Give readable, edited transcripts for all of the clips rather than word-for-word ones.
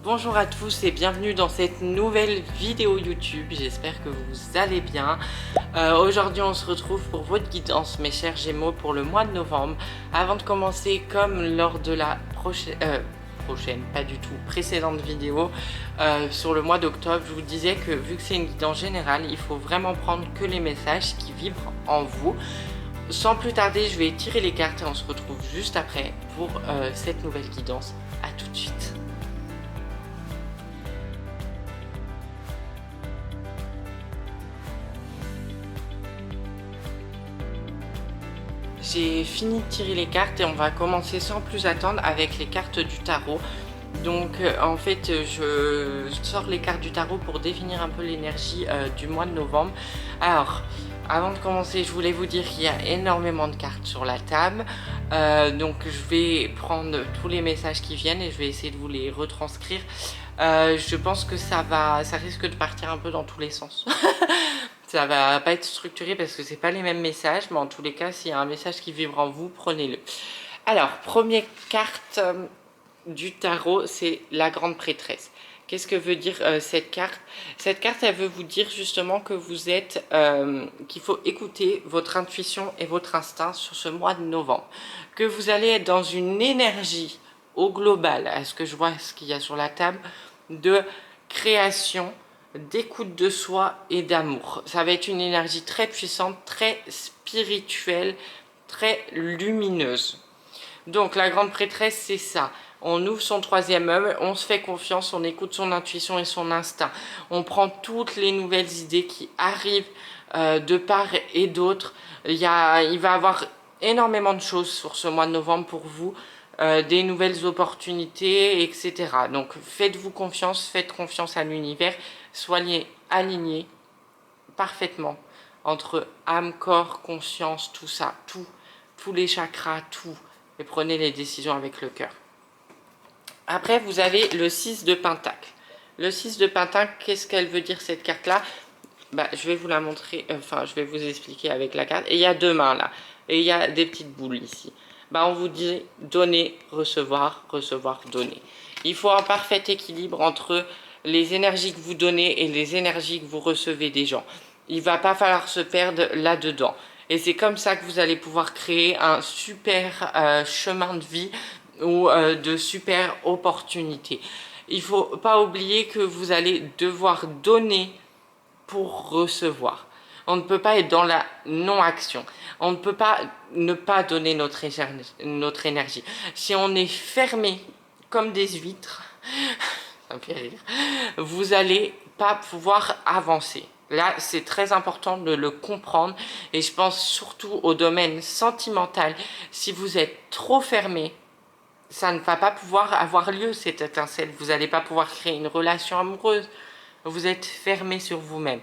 Bonjour à tous et bienvenue dans cette nouvelle vidéo YouTube, j'espère que vous allez bien. Aujourd'hui on se retrouve pour votre guidance mes chers Gémeaux pour le mois de novembre. Avant de commencer, comme lors de la prochaine, pas du tout, précédente vidéo sur le mois d'octobre, je vous disais que vu que c'est une guidance générale, il faut vraiment prendre que les messages qui vibrent en vous. Sans plus tarder, je vais tirer les cartes et on se retrouve juste après pour cette nouvelle guidance. A tout de suite. J'ai fini de tirer les cartes et on va commencer sans plus attendre avec les cartes du tarot. Donc en fait je sors les cartes du tarot pour définir un peu l'énergie du mois de novembre. Alors avant de commencer, je voulais vous dire qu'il y a énormément de cartes sur la table. Donc je vais prendre tous les messages qui viennent et je vais essayer de vous les retranscrire. Je pense que ça risque de partir un peu dans tous les sens. Ça va pas être structuré parce que c'est pas les mêmes messages, mais en tous les cas, s'il y a un message qui vibre en vous, prenez-le. Alors, première carte du tarot, c'est la grande prêtresse. Qu'est-ce que veut dire cette carte? Cette carte, elle veut vous dire justement que vous êtes, qu'il faut écouter votre intuition et votre instinct sur ce mois de novembre. Que vous allez être dans une énergie au global, à ce que je vois, ce qu'il y a sur la table, de création, d'écoute de soi et d'amour. Ça va être une énergie très puissante, très spirituelle, très lumineuse. Donc la grande prêtresse, c'est ça. On ouvre son troisième œil, on se fait confiance, on écoute son intuition et son instinct. On prend toutes les nouvelles idées qui arrivent de part et d'autre. Il va y avoir énormément de choses sur ce mois de novembre pour vous. Des nouvelles opportunités, etc. Donc faites-vous confiance, faites confiance à l'univers, soyez alignés parfaitement entre âme, corps, conscience, tout ça, tous les chakras, tout, et prenez les décisions avec le cœur. Après, vous avez le 6 de Pentacle. Le 6 de Pentacle, qu'est-ce qu'elle veut dire cette carte-là? Je vais vous la montrer, je vais vous expliquer avec la carte. Et il y a deux mains là, et il y a des petites boules ici. On vous dit donner, recevoir, recevoir, donner. Il faut un parfait équilibre entre les énergies que vous donnez et les énergies que vous recevez des gens. Il ne va pas falloir se perdre là-dedans. Et c'est comme ça que vous allez pouvoir créer un super chemin de vie ou de super opportunités. Il ne faut pas oublier que vous allez devoir donner pour recevoir. On ne peut pas être dans la non-action. On ne peut pas ne pas donner notre énergie. Si on est fermé comme des huîtres, ça me fait rire, vous n'allez pas pouvoir avancer. Là, c'est très important de le comprendre et je pense surtout au domaine sentimental. Si vous êtes trop fermé, ça ne va pas pouvoir avoir lieu cette étincelle. Vous n'allez pas pouvoir créer une relation amoureuse. Vous êtes fermé sur vous-même.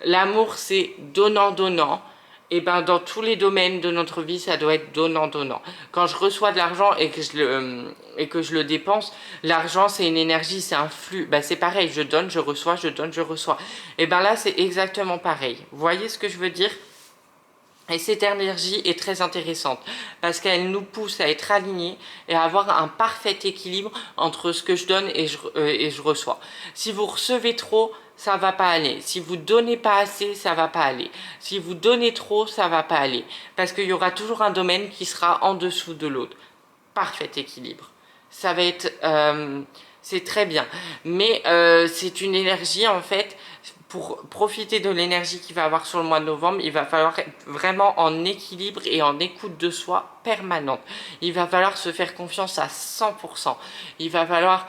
L'amour, c'est donnant-donnant. Et dans tous les domaines de notre vie, ça doit être donnant-donnant. Quand je reçois de l'argent et que je le dépense, l'argent, c'est une énergie, c'est un flux. C'est pareil, je donne, je reçois, je donne, je reçois. Et là, c'est exactement pareil. Vous voyez ce que je veux dire ? Et cette énergie est très intéressante parce qu'elle nous pousse à être alignés et à avoir un parfait équilibre entre ce que je donne et je reçois. Si vous recevez trop, ça va pas aller. Si vous donnez pas assez, ça va pas aller. Si vous donnez trop, ça va pas aller. Parce qu'il y aura toujours un domaine qui sera en dessous de l'autre. Parfait équilibre. Ça va être... c'est très bien. Mais c'est une énergie en fait... Pour profiter de l'énergie qu'il va avoir sur le mois de novembre, il va falloir être vraiment en équilibre et en écoute de soi permanente. Il va falloir se faire confiance à 100%. Il va falloir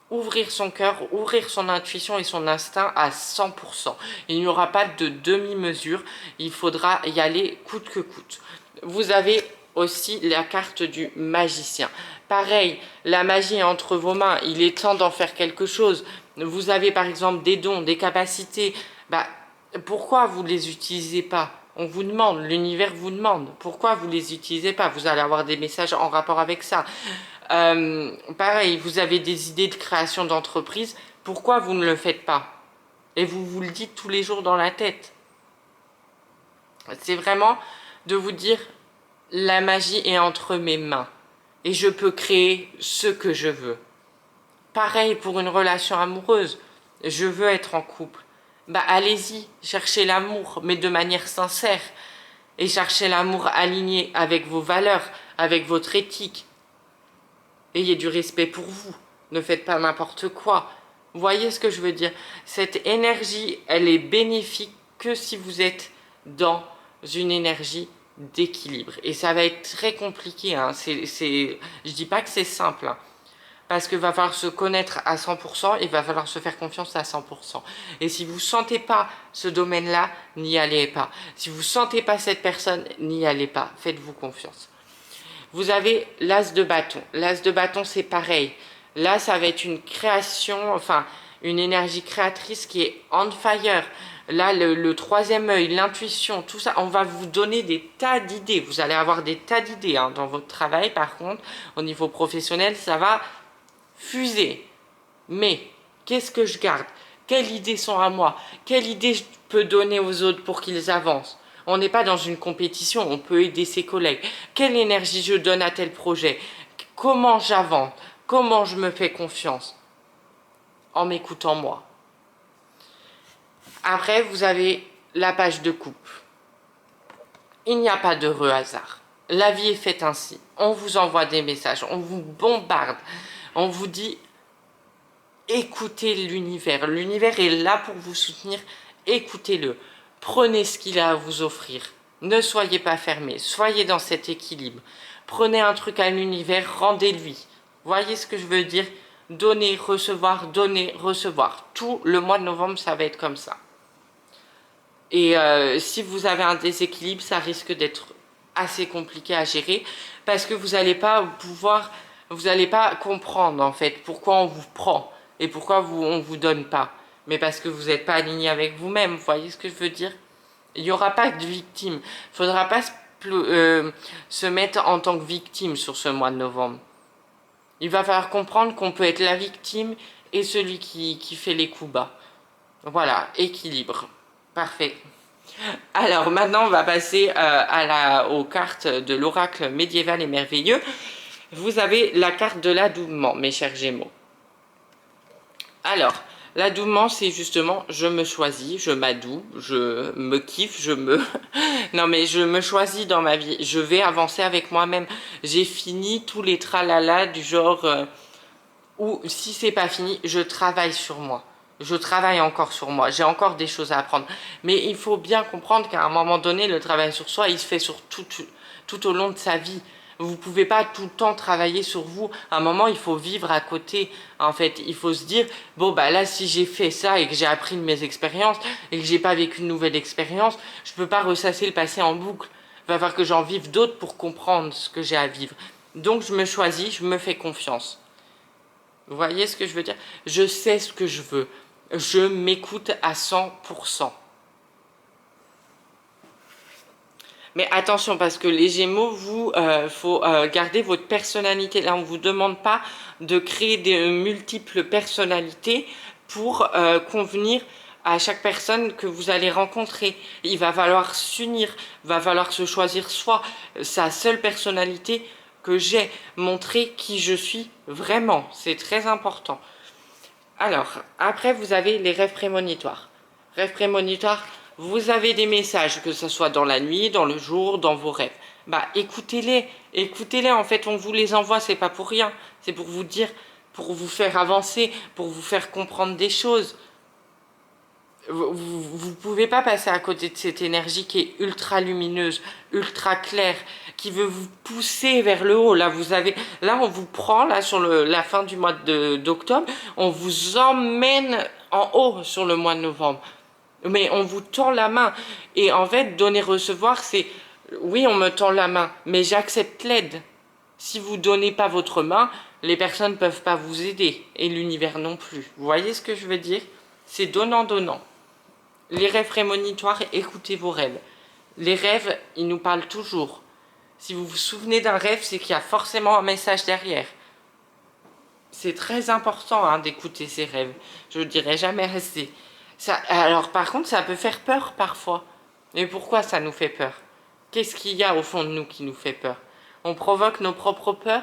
ouvrir son cœur, ouvrir son intuition et son instinct à 100%. Il n'y aura pas de demi-mesure. Il faudra y aller coûte que coûte. Vous avez aussi la carte du magicien. Pareil, la magie est entre vos mains. Il est temps d'en faire quelque chose. Vous avez par exemple des dons, des capacités, pourquoi vous ne les utilisez pas? On vous demande, l'univers vous demande, pourquoi vous ne les utilisez pas? Vous allez avoir des messages en rapport avec ça. Pareil, vous avez des idées de création d'entreprise, pourquoi vous ne le faites pas? Et vous le dites tous les jours dans la tête. C'est vraiment de vous dire, la magie est entre mes mains et je peux créer ce que je veux. Pareil pour une relation amoureuse. Je veux être en couple. Bah allez-y, cherchez l'amour, mais de manière sincère. Et cherchez l'amour aligné avec vos valeurs, avec votre éthique. Ayez du respect pour vous. Ne faites pas n'importe quoi. Vous voyez ce que je veux dire? Cette énergie, elle est bénéfique que si vous êtes dans une énergie d'équilibre. Et ça va être très compliqué. Hein. Je dis pas que c'est simple. Hein. Parce qu'il va falloir se connaître à 100%, il va falloir se faire confiance à 100%. Et si vous ne sentez pas ce domaine-là, n'y allez pas. Si vous ne sentez pas cette personne, n'y allez pas. Faites-vous confiance. Vous avez l'as de bâton. L'as de bâton, c'est pareil. Là, ça va être une création, enfin, une énergie créatrice qui est on fire. Là, le troisième œil, l'intuition, tout ça, on va vous donner des tas d'idées. Vous allez avoir des tas d'idées hein, dans votre travail. Par contre, au niveau professionnel, ça va fuser. Mais, qu'est-ce que je garde? Quelles idées sont à moi? Quelles idées je peux donner aux autres pour qu'ils avancent? On n'est pas dans une compétition, on peut aider ses collègues. Quelle énergie je donne à tel projet? Comment j'avance? Comment je me fais confiance? En m'écoutant moi. Après, vous avez la page de coupe. Il n'y a pas d'heureux hasard. La vie est faite ainsi. On vous envoie des messages, on vous bombarde. On vous dit, écoutez l'univers. L'univers est là pour vous soutenir. Écoutez-le. Prenez ce qu'il a à vous offrir. Ne soyez pas fermés. Soyez dans cet équilibre. Prenez un truc à l'univers, rendez-lui. Voyez ce que je veux dire? Donner, recevoir. Tout le mois de novembre, ça va être comme ça. Et si vous avez un déséquilibre, ça risque d'être assez compliqué à gérer parce que vous n'allez pas pouvoir, vous n'allez pas comprendre en fait pourquoi on vous prend et pourquoi on ne vous donne pas. Mais parce que vous n'êtes pas aligné avec vous-même, vous voyez ce que je veux dire? Il n'y aura pas de victime. Il ne faudra pas se mettre en tant que victime sur ce mois de novembre. Il va falloir comprendre qu'on peut être la victime et celui qui fait les coups bas. Voilà, équilibre. Parfait. Alors maintenant on va passer aux cartes de l'oracle médiéval et merveilleux. Vous avez la carte de l'adoubement, mes chers Gémeaux. Alors, l'adoubement c'est justement je me choisis, je m'adoube, je me kiffe, non mais je me choisis dans ma vie, je vais avancer avec moi-même. J'ai fini tous les tralala du genre ou si c'est pas fini, je travaille sur moi. Je travaille encore sur moi, j'ai encore des choses à apprendre. Mais il faut bien comprendre qu'à un moment donné, le travail sur soi, il se fait sur tout au long de sa vie. Vous ne pouvez pas tout le temps travailler sur vous. À un moment, il faut vivre à côté. En fait, il faut se dire, bon, bah là, si j'ai fait ça et que j'ai appris de mes expériences et que j'ai pas vécu une nouvelle expérience, je peux pas ressasser le passé en boucle. Il va falloir que j'en vive d'autres pour comprendre ce que j'ai à vivre. Donc, je me choisis, je me fais confiance. Vous voyez ce que je veux dire? Je sais ce que je veux. Je m'écoute à 100%. Mais attention, parce que les Gémeaux, vous, faut garder votre personnalité. Là, on ne vous demande pas de créer des multiples personnalités pour convenir à chaque personne que vous allez rencontrer. Il va falloir s'unir, il va falloir se choisir soi, sa seule personnalité que j'ai, montrer qui je suis vraiment. C'est très important. Alors, après, vous avez les rêves prémonitoires. Rêves prémonitoires, vous avez des messages, que ce soit dans la nuit, dans le jour, dans vos rêves. Bah, écoutez-les. Écoutez-les, en fait, on vous les envoie, c'est pas pour rien. C'est pour vous dire, pour vous faire avancer, pour vous faire comprendre des choses. Vous ne pouvez pas passer à côté de cette énergie qui est ultra lumineuse, ultra claire, qui veut vous pousser vers le haut. Là, on vous prend là sur la fin du mois d'octobre, on vous emmène en haut sur le mois de novembre. Mais on vous tend la main. Et en fait, donner-recevoir, c'est, oui, on me tend la main, mais j'accepte l'aide. Si vous ne donnez pas votre main, les personnes ne peuvent pas vous aider, et l'univers non plus. Vous voyez ce que je veux dire? C'est donnant-donnant. Les rêves prémonitoires, écoutez vos rêves. Les rêves, ils nous parlent toujours. Si vous vous souvenez d'un rêve, c'est qu'il y a forcément un message derrière. C'est très important hein, d'écouter ces rêves. Je ne le dirai jamais assez. Alors par contre, ça peut faire peur parfois. Mais pourquoi ça nous fait peur? Qu'est-ce qu'il y a au fond de nous qui nous fait peur? On provoque nos propres peurs?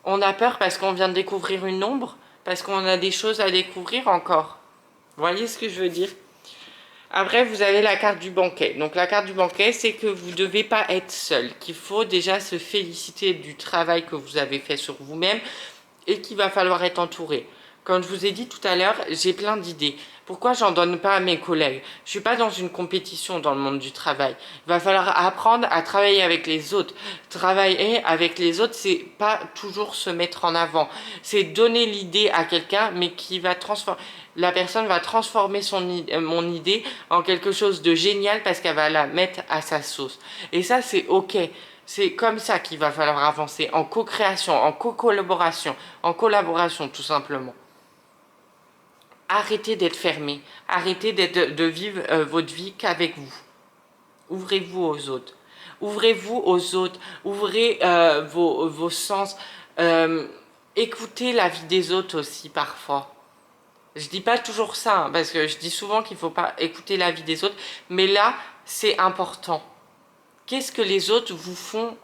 On a peur parce qu'on vient de découvrir une ombre? parce qu'on a des choses à découvrir encore. Vous voyez ce que je veux dire? Après, vous avez la carte du banquet. Donc la carte du banquet, c'est que vous ne devez pas être seul, qu'il faut déjà se féliciter du travail que vous avez fait sur vous-même et qu'il va falloir être entouré. Comme je vous ai dit tout à l'heure, j'ai plein d'idées. Pourquoi j'en donne pas à mes collègues? Je suis pas dans une compétition dans le monde du travail. Il va falloir apprendre à travailler avec les autres. Travailler avec les autres, c'est pas toujours se mettre en avant. C'est donner l'idée à quelqu'un, mais qui va transformer. La personne va transformer mon idée en quelque chose de génial parce qu'elle va la mettre à sa sauce. Et ça, c'est ok. C'est comme ça qu'il va falloir avancer, en co-création, en co-collaboration, en collaboration tout simplement. Arrêtez d'être fermé, arrêtez de vivre votre vie qu'avec vous. Ouvrez-vous aux autres. Ouvrez-vous aux autres, ouvrez vos sens. Écoutez la vie des autres aussi parfois. Je dis pas toujours ça, hein, parce que je dis souvent qu'il ne faut pas écouter la vie des autres, mais là, c'est important. Qu'est-ce que les autres vous font,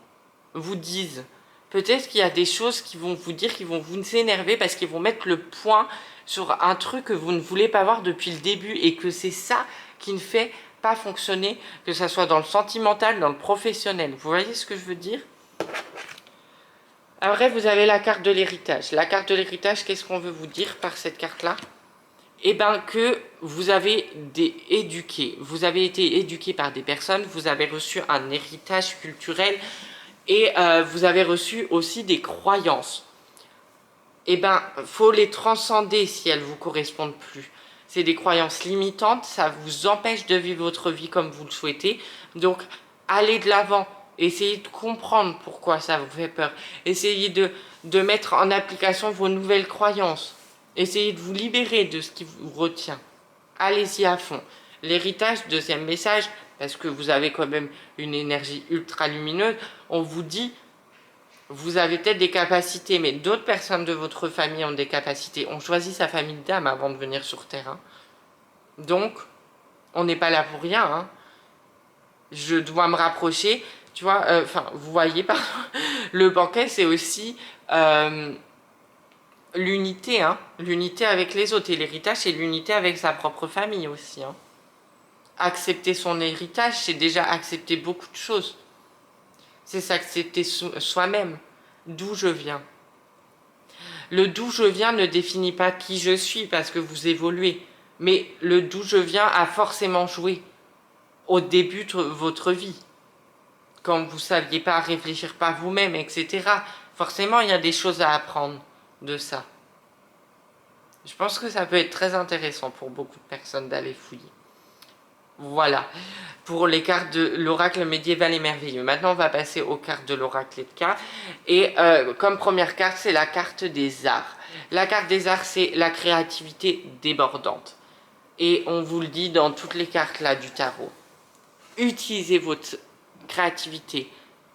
vous disent? Peut-être qu'il y a des choses qui vont vous dire, qui vont vous énerver parce qu'ils vont mettre le point sur un truc que vous ne voulez pas voir depuis le début et que c'est ça qui ne fait pas fonctionner, que ce soit dans le sentimental, dans le professionnel. Vous voyez ce que je veux dire? Après, vous avez la carte de l'héritage. La carte de l'héritage, qu'est-ce qu'on veut vous dire par cette carte-là? Eh bien, que vous avez vous avez été éduqué par des personnes, vous avez reçu un héritage culturel et vous avez reçu aussi des croyances. Eh bien, il faut les transcender si elles ne vous correspondent plus. C'est des croyances limitantes, ça vous empêche de vivre votre vie comme vous le souhaitez. Donc, allez de l'avant, essayez de comprendre pourquoi ça vous fait peur. Essayez de mettre en application vos nouvelles croyances. Essayez de vous libérer de ce qui vous retient. Allez-y à fond. L'héritage, deuxième message, parce que vous avez quand même une énergie ultra lumineuse, on vous dit, vous avez peut-être des capacités, mais d'autres personnes de votre famille ont des capacités. On choisit sa famille d'âme avant de venir sur Terre. Hein. Donc, on n'est pas là pour rien. Hein. Je dois me rapprocher. Tu vois, vous voyez, pardon, le banquet, c'est aussi l'unité, hein, l'unité avec les autres. Et l'héritage, c'est l'unité avec sa propre famille aussi. Hein. Accepter son héritage, c'est déjà accepter beaucoup de choses. C'est s'accepter soi-même, d'où je viens. Le d'où je viens ne définit pas qui je suis parce que vous évoluez. Mais le d'où je viens a forcément joué au début de votre vie. Quand vous ne saviez pas réfléchir par vous-même, etc. Forcément, il y a des choses à apprendre de ça. Je pense que ça peut être très intéressant pour beaucoup de personnes d'aller fouiller. Voilà, pour les cartes de l'oracle médiéval et merveilleux. Maintenant, on va passer aux cartes de l'oracle Edka. Et comme première carte, c'est la carte des arts. La carte des arts, c'est la créativité débordante. Et on vous le dit dans toutes les cartes là du tarot. Utilisez votre créativité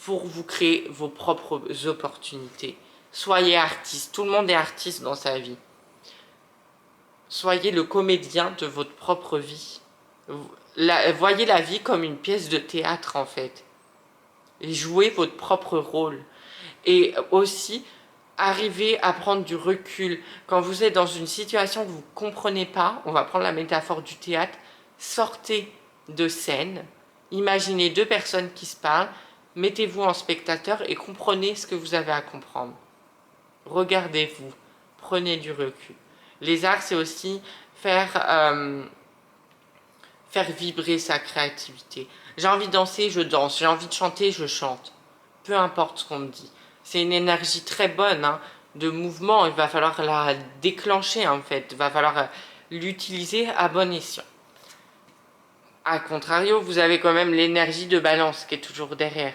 pour vous créer vos propres opportunités. Soyez artiste. Tout le monde est artiste dans sa vie. Soyez le comédien de votre propre vie. Voyez la vie comme une pièce de théâtre en fait. Et jouez votre propre rôle. Et aussi, arrivez à prendre du recul. Quand vous êtes dans une situation que vous ne comprenez pas, on va prendre la métaphore du théâtre, sortez de scène, imaginez deux personnes qui se parlent, mettez-vous en spectateur et comprenez ce que vous avez à comprendre. Regardez-vous, prenez du recul. Les arts, c'est aussi faire vibrer sa créativité. J'ai envie de danser, je danse. J'ai envie de chanter, je chante. Peu importe ce qu'on me dit. C'est une énergie très bonne hein, de mouvement. Il va falloir la déclencher en fait. Il va falloir l'utiliser à bon escient. A contrario, vous avez quand même l'énergie de balance qui est toujours derrière.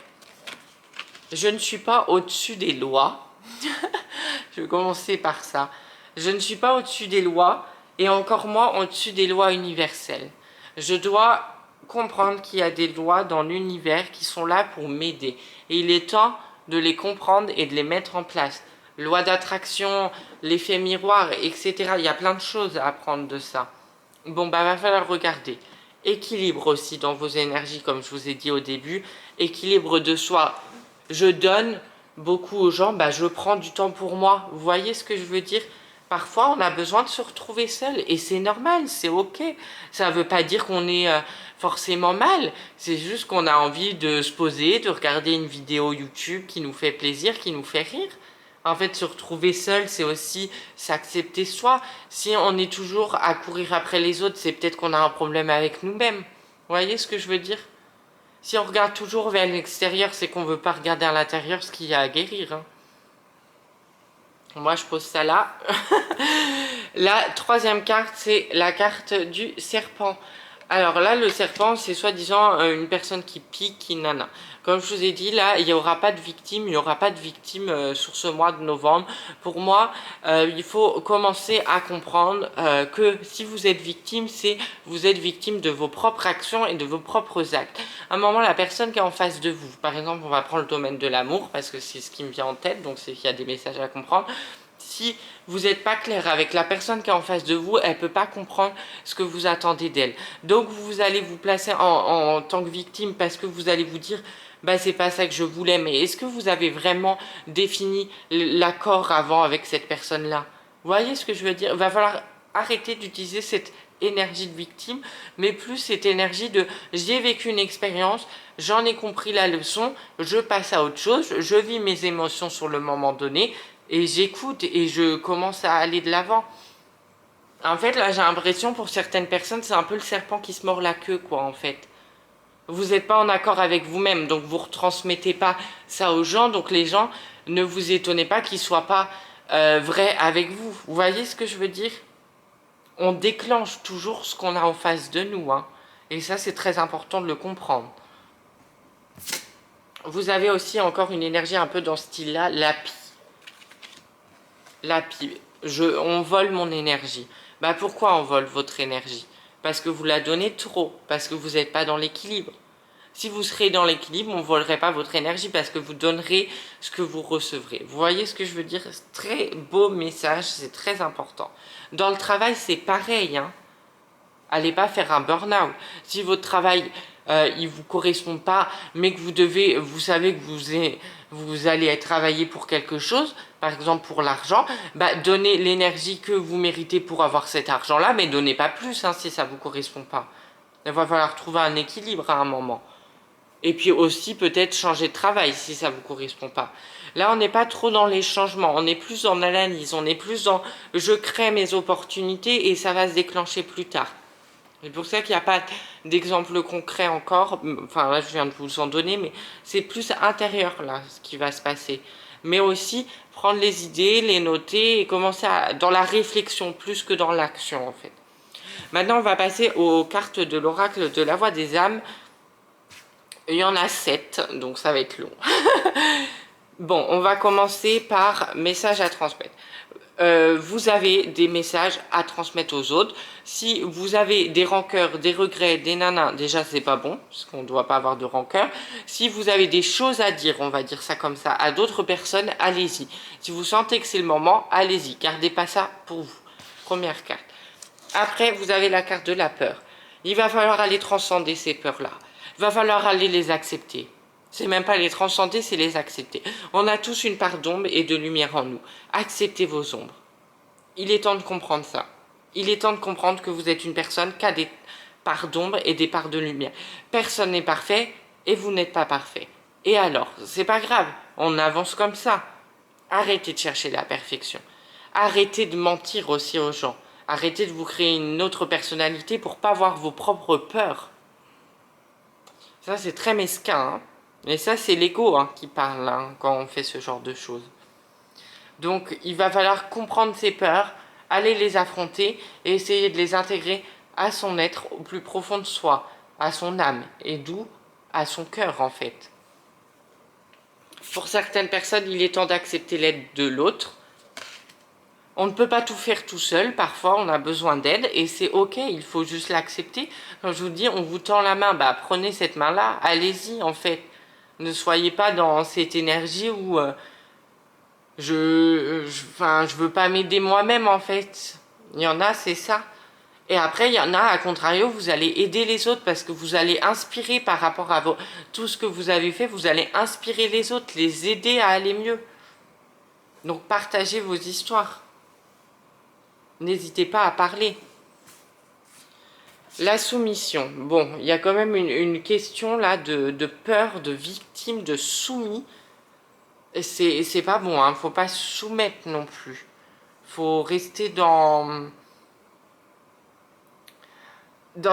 Je ne suis pas au-dessus des lois. Je vais commencer par ça. Je ne suis pas au-dessus des lois et encore moins au-dessus des lois universelles. Je dois comprendre qu'il y a des lois dans l'univers qui sont là pour m'aider. Et il est temps de les comprendre et de les mettre en place. Loi d'attraction, l'effet miroir, etc. Il y a plein de choses à apprendre de ça. Bon, va falloir regarder. Équilibre aussi dans vos énergies, comme je vous ai dit au début. Équilibre de soi. Je donne beaucoup aux gens, je prends du temps pour moi. Vous voyez ce que je veux dire? Parfois, on a besoin de se retrouver seul et c'est normal, c'est ok. Ça ne veut pas dire qu'on est forcément mal, c'est juste qu'on a envie de se poser, de regarder une vidéo YouTube qui nous fait plaisir, qui nous fait rire. En fait, se retrouver seul, c'est aussi s'accepter soi. Si on est toujours à courir après les autres, c'est peut-être qu'on a un problème avec nous-mêmes. Vous voyez ce que je veux dire? Si on regarde toujours vers l'extérieur, c'est qu'on ne veut pas regarder à l'intérieur ce qu'il y a à guérir, hein. Moi, je pose ça là. La troisième carte, c'est la carte du serpent. Alors là, le serpent, c'est soi-disant une personne qui pique, qui nana. Comme je vous ai dit, là, il n'y aura pas de victime, il n'y aura pas de victime sur ce mois de novembre. Pour moi, il faut commencer à comprendre que si vous êtes victime, c'est vous êtes victime de vos propres actions et de vos propres actes. À un moment, la personne qui est en face de vous, par exemple, on va prendre le domaine de l'amour, parce que c'est ce qui me vient en tête, donc c'est qu'il y a des messages à comprendre. Si vous n'êtes pas clair avec la personne qui est en face de vous, elle ne peut pas comprendre ce que vous attendez d'elle. Donc vous allez vous placer en tant que victime parce que vous allez vous dire bah c'est pas ça que je voulais, mais est-ce que vous avez vraiment défini l'accord avant avec cette personne-là? Vous voyez ce que je veux dire? Il va falloir arrêter d'utiliser cette énergie de victime, mais plus cette énergie de j'ai vécu une expérience, j'en ai compris la leçon, je passe à autre chose, je vis mes émotions sur le moment donné, et j'écoute et je commence à aller de l'avant. En fait, là, j'ai l'impression, pour certaines personnes, c'est un peu le serpent qui se mord la queue, quoi, en fait. Vous n'êtes pas en accord avec vous-même, donc vous ne retransmettez pas ça aux gens, donc les gens, ne vous étonnez pas qu'ils ne soient pas vrais avec vous. Vous voyez ce que je veux dire? On déclenche toujours ce qu'on a en face de nous, hein. Et ça, c'est très important de le comprendre. Vous avez aussi encore une énergie un peu dans ce style-là, la pie. On vole mon énergie. Bah pourquoi on vole votre énergie? Parce que vous la donnez trop, parce que vous n'êtes pas dans l'équilibre. Si vous serez dans l'équilibre, on ne volerait pas votre énergie parce que vous donnerez ce que vous recevrez. Vous voyez ce que je veux dire? Très beau message, c'est très important. Dans le travail, c'est pareil, hein. Allez pas faire un burn-out. Si votre travail il vous correspond pas, mais que vous savez que vous allez travailler pour quelque chose, par exemple pour l'argent, bah donnez l'énergie que vous méritez pour avoir cet argent-là, mais donnez pas plus hein, si ça vous correspond pas. Il va falloir trouver un équilibre à un moment. Et puis aussi peut-être changer de travail si ça vous correspond pas. Là, on n'est pas trop dans les changements, on est plus en analyse, on est plus dans je crée mes opportunités et ça va se déclencher plus tard. C'est pour ça qu'il n'y a pas d'exemple concret encore, enfin là je viens de vous en donner, mais c'est plus intérieur là ce qui va se passer. Mais aussi prendre les idées, les noter et commencer dans la réflexion plus que dans l'action en fait. Maintenant on va passer aux cartes de l'oracle de la voix des âmes. Il y en a 7, donc ça va être long. Bon, on va commencer par message à transmettre. Vous avez des messages à transmettre aux autres. Si vous avez des rancœurs, des regrets, des nanas, déjà c'est pas bon, parce qu'on ne doit pas avoir de rancœur. Si vous avez des choses à dire, on va dire ça comme ça, à d'autres personnes, allez-y. Si vous sentez que c'est le moment, allez-y. Gardez pas ça pour vous. Première carte. Après, vous avez la carte de la peur. Il va falloir aller transcender ces peurs-là. Il va falloir aller les accepter. C'est même pas les transcender, c'est les accepter. On a tous une part d'ombre et de lumière en nous. Acceptez vos ombres. Il est temps de comprendre ça. Il est temps de comprendre que vous êtes une personne qui a des parts d'ombre et des parts de lumière. Personne n'est parfait et vous n'êtes pas parfait. Et alors, c'est pas grave, on avance comme ça. Arrêtez de chercher la perfection. Arrêtez de mentir aussi aux gens. Arrêtez de vous créer une autre personnalité pour pas voir vos propres peurs. Ça, c'est très mesquin, hein. Et ça, c'est l'ego hein, qui parle hein, quand on fait ce genre de choses. Donc, il va falloir comprendre ses peurs, aller les affronter et essayer de les intégrer à son être au plus profond de soi, à son âme, et d'où à son cœur en fait. Pour certaines personnes, il est temps d'accepter l'aide de l'autre. On ne peut pas tout faire tout seul, parfois on a besoin d'aide et c'est ok, il faut juste l'accepter. Quand je vous dis, on vous tend la main, bah prenez cette main-là, allez-y en fait. Ne soyez pas dans cette énergie où je veux pas m'aider moi-même en fait. Il y en a, c'est ça. Et après, il y en a, à contrario, vous allez aider les autres parce que vous allez inspirer par rapport à tout ce que vous avez fait, vous allez inspirer les autres, les aider à aller mieux. Donc partagez vos histoires. N'hésitez pas à parler. La soumission. Bon, il y a quand même une question là de peur, de victime, de soumis. C'est pas bon, hein. Faut pas se soumettre non plus. Faut rester dans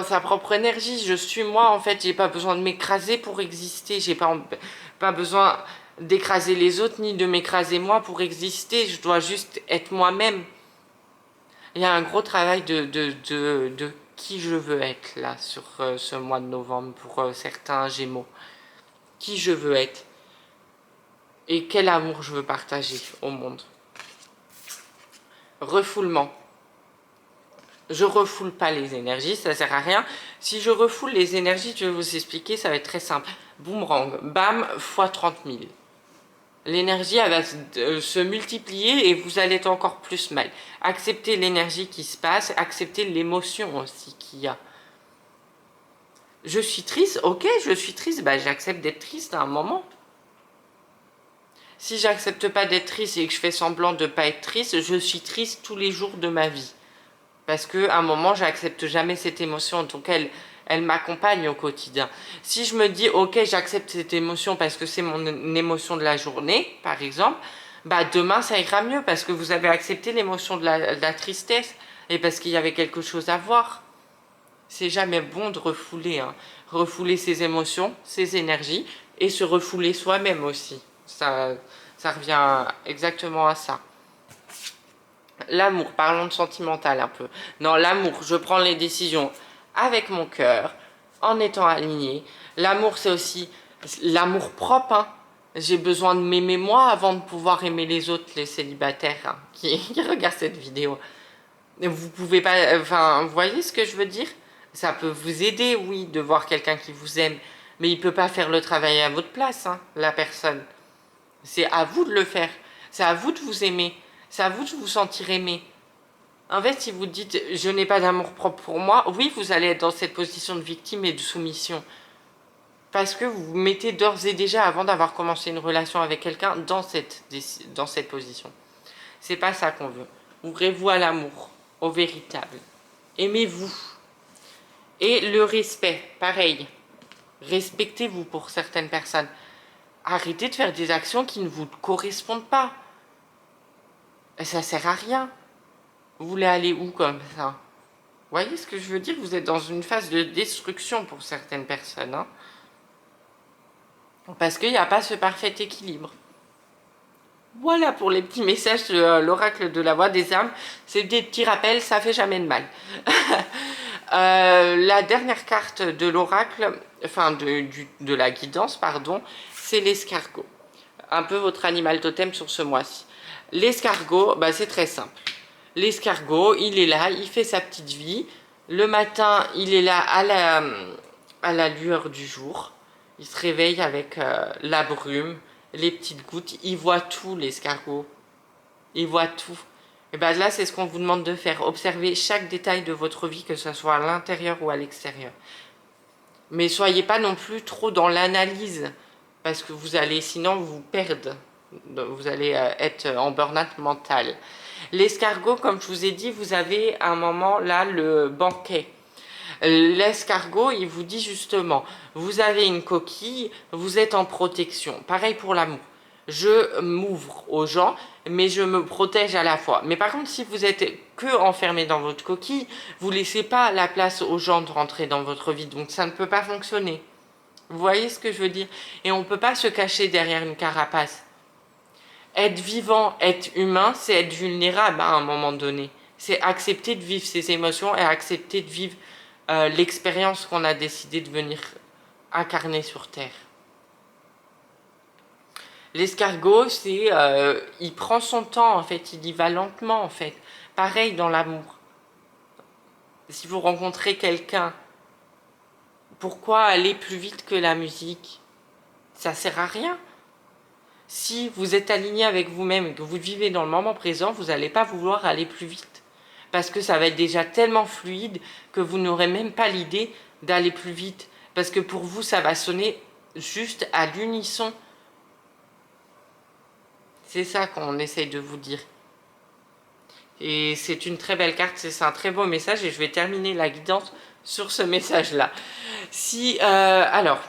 sa propre énergie. Je suis moi, en fait, j'ai pas besoin de m'écraser pour exister. J'ai pas besoin d'écraser les autres ni de m'écraser moi pour exister. Je dois juste être moi-même. Il y a un gros travail de qui je veux être là sur ce mois de novembre pour certains Gémeaux. Qui je veux être et quel amour je veux partager au monde. Refoulement. Je refoule pas les énergies, ça sert à rien. Si je refoule les énergies, je vais vous expliquer, ça va être très simple. Boomerang, bam, fois 30 000. L'énergie, elle va se multiplier et vous allez être encore plus mal. Acceptez l'énergie qui se passe, acceptez l'émotion aussi qu'il y a. Je suis triste, ok, je suis triste, bah, j'accepte d'être triste à un moment. Si j'accepte pas d'être triste et que je fais semblant de pas être triste, je suis triste tous les jours de ma vie. Parce qu'à un moment, j'accepte jamais cette émotion, donc elle m'accompagne au quotidien. Si je me dis, ok, j'accepte cette émotion parce que c'est mon émotion de la journée, par exemple, bah demain ça ira mieux parce que vous avez accepté l'émotion de la tristesse et parce qu'il y avait quelque chose à voir. C'est jamais bon de refouler, hein. Refouler ses émotions, ses énergies et se refouler soi-même aussi. Ça revient exactement à ça. L'amour, parlons de sentimental un peu. Non, l'amour, je prends les décisions avec mon cœur, en étant aligné. L'amour, c'est aussi l'amour propre, hein. J'ai besoin de m'aimer moi avant de pouvoir aimer les autres, les célibataires, hein, qui regardent cette vidéo. Vous pouvez pas... Enfin, vous voyez ce que je veux dire? Ça peut vous aider, oui, de voir quelqu'un qui vous aime, mais il peut pas faire le travail à votre place, hein, la personne. C'est à vous de le faire. C'est à vous de vous aimer. C'est à vous de vous sentir aimé. En fait, si vous dites « je n'ai pas d'amour propre pour moi », oui, vous allez être dans cette position de victime et de soumission. Parce que vous vous mettez d'ores et déjà, avant d'avoir commencé une relation avec quelqu'un, dans cette position. C'est pas ça qu'on veut. Ouvrez-vous à l'amour, au véritable. Aimez-vous. Et le respect, pareil. Respectez-vous pour certaines personnes. Arrêtez de faire des actions qui ne vous correspondent pas. Ça sert à rien. Vous voulez aller où comme ça? Vous voyez ce que je veux dire? Vous êtes dans une phase de destruction pour certaines personnes, hein, parce qu'il n'y a pas ce parfait équilibre. Voilà pour les petits messages de l'oracle de la voix des âmes. C'est des petits rappels, ça fait jamais de mal. La dernière carte de l'oracle, enfin de la guidance, pardon, c'est l'escargot. Un peu votre animal totem sur ce mois-ci. L'escargot, bah, c'est très simple. L'escargot, il est là, il fait sa petite vie. Le matin, il est là à la lueur du jour. Il se réveille avec la brume, les petites gouttes. Il voit tout, l'escargot. Il voit tout. Et bien là, c'est ce qu'on vous demande de faire. Observez chaque détail de votre vie, que ce soit à l'intérieur ou à l'extérieur. Mais soyez pas non plus trop dans l'analyse, parce que vous allez sinon vous perdre. Vous allez être en burn-out mental. L'escargot, comme je vous ai dit, vous avez à un moment là le banquet. L'escargot, il vous dit justement, vous avez une coquille, vous êtes en protection. Pareil pour l'amour. Je m'ouvre aux gens, mais je me protège à la fois. Mais par contre, si vous êtes que enfermé dans votre coquille, vous ne laissez pas la place aux gens de rentrer dans votre vie. Donc ça ne peut pas fonctionner. Vous voyez ce que je veux dire? Et on ne peut pas se cacher derrière une carapace. Être vivant, être humain, c'est être vulnérable à un moment donné. C'est accepter de vivre ses émotions et accepter de vivre l'expérience qu'on a décidé de venir incarner sur Terre. L'escargot, c'est, il prend son temps en fait, il y va lentement en fait. Pareil dans l'amour. Si vous rencontrez quelqu'un, pourquoi aller plus vite que la musique? Ça sert à rien. Si vous êtes aligné avec vous-même et que vous vivez dans le moment présent, vous n'allez pas vouloir aller plus vite. Parce que ça va être déjà tellement fluide que vous n'aurez même pas l'idée d'aller plus vite. Parce que pour vous, ça va sonner juste à l'unisson. C'est ça qu'on essaye de vous dire. Et c'est une très belle carte, c'est un très beau message et je vais terminer la guidance sur ce message-là. Si, alors,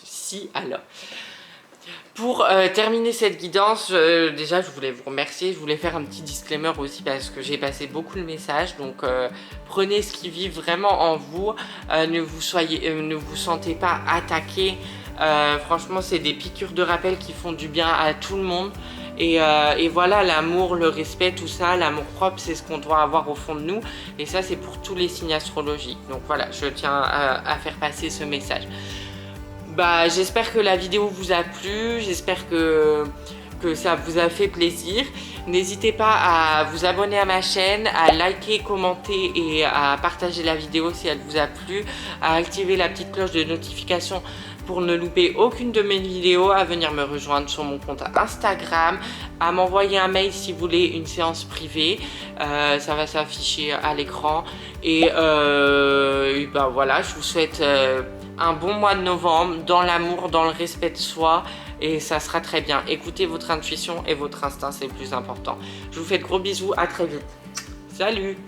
si, alors... Pour terminer cette guidance, déjà je voulais vous remercier, je voulais faire un petit disclaimer aussi parce que j'ai passé beaucoup le message, donc prenez ce qui vit vraiment en vous, ne vous sentez pas attaqué, franchement c'est des piqûres de rappel qui font du bien à tout le monde. Et voilà, l'amour, le respect, tout ça, l'amour propre, c'est ce qu'on doit avoir au fond de nous. Et ça, c'est pour tous les signes astrologiques. Donc voilà, je tiens à faire passer ce message. Bah, j'espère que la vidéo vous a plu, j'espère que ça vous a fait plaisir. N'hésitez pas à vous abonner à ma chaîne, à liker, commenter et à partager la vidéo si elle vous a plu, à activer la petite cloche de notification pour ne louper aucune de mes vidéos, à venir me rejoindre sur mon compte Instagram, à m'envoyer un mail si vous voulez une séance privée, ça va s'afficher à l'écran. Et bah voilà, je vous souhaite un bon mois de novembre, dans l'amour, dans le respect de soi, et ça sera très bien. Écoutez votre intuition et votre instinct, c'est le plus important. Je vous fais de gros bisous, à très vite. Salut!